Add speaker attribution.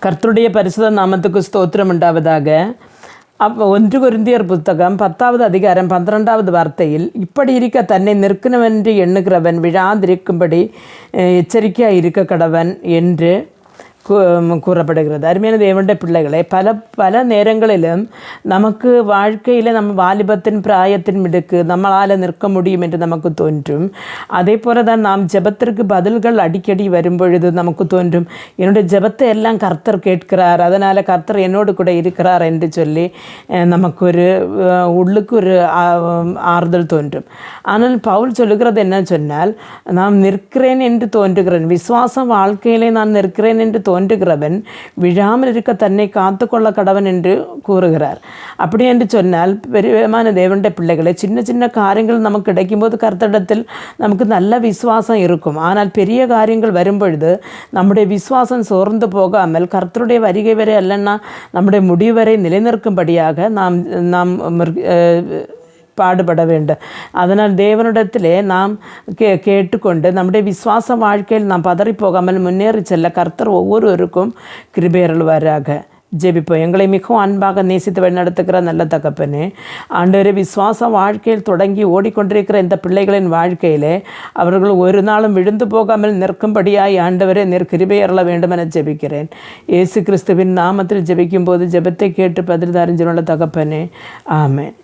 Speaker 1: கர்த்தருடைய பரிசுத்த நாமத்துக்கு ஸ்தோத்திரம் உண்டாவதாக. 1 கொரிந்தியர் புத்தகம் 10வது அதிகாரம் 12வது வார்த்தையில், இப்படி இருக்க தன்னை நிற்கனவென்று எண்ணுகிறவன் விழாதிருக்கும்படி எச்சரிக்கையாக இருக்க கடவன் என்று கூறப்படுகிறது. அருமையான தேவனுடைய பிள்ளைகளை, பல நேரங்களிலும் நமக்கு வாழ்க்கையில் நம்ம வாலிபத்தின் பிராயத்தின் மிடுக்கு நம்மளால் நிற்க முடியும் என்று நமக்கு தோன்றும். அதே போல தான் நாம் ஜெபத்திற்கு பதில்கள் அடிக்கடி வரும்பொழுது நமக்கு தோன்றும், என்னுடைய ஜெபத்தை எல்லாம் கர்த்தர் கேட்கிறார், அதனால் கர்த்தர் என்னோடு கூட இருக்கிறார் என்று சொல்லி நமக்கு உள்ளுக்கு ஒரு ஆறுதல் தோன்றும். ஆனால் பவுல் சொல்லுகிறது என்ன சொன்னால், நான் நிற்கிறேன் என்று தோன்றுகிறேன், விசுவாச வாழ்க்கையிலே நான் நிற்கிறேன் என்று தோன்றுகிறவன் விழாமல் இருக்க தன்னை காத்து கொள்ள கடவன் என்று கூறுகிறார். அப்படி என்று சொன்னால், பெரியமான தேவனுடைய பிள்ளைகளை, சின்ன சின்ன காரியங்கள் நமக்கு கிடைக்கும்போது கர்த்தரிடத்தில் நமக்கு நல்ல விசுவாசம் இருக்கும். ஆனால் பெரிய காரியங்கள் வரும்பொழுது நம்முடைய விசுவாசம் சோர்ந்து போகாமல் கர்த்தருடைய வருகை வரை அல்லன்னா நம்முடைய முடிவு வரை நிலைநிற்கும்படியாக நாம் பாடுபட வேண்டும். அதனால் தேவனிடத்திலே நாம் கேட்டுக்கொண்டு நம்முடைய விசுவாச வாழ்க்கையில் நாம் பதறி போகாமல் முன்னேறி செல்ல கர்த்தர் ஒவ்வொருவருக்கும் கிருபை அருள்வாராக. ஜெபிப்போம். எங்களை மிகவும் அன்பாக நேசித்து வழிநடத்துகிற நல்ல தகப்பனே, ஆண்டவரே, விசுவாச வாழ்க்கையில் தொடங்கி ஓடிக்கொண்டிருக்கிற இந்த பிள்ளைகளின் வாழ்க்கையிலே அவர்கள் ஒரு நாளும் விழுந்து போகாமல் நிற்கும்படியாய் ஆண்டவரே நீர் கிருபை அருள வேண்டும் என ஜெபிக்கிறேன். இயேசு கிறிஸ்துவின் நாமத்தில் ஜெபிக்கும் போது ஜெபத்தை கேட்டு பதில் அறிஞ்சினுள்ள தகப்பனே, ஆமென்.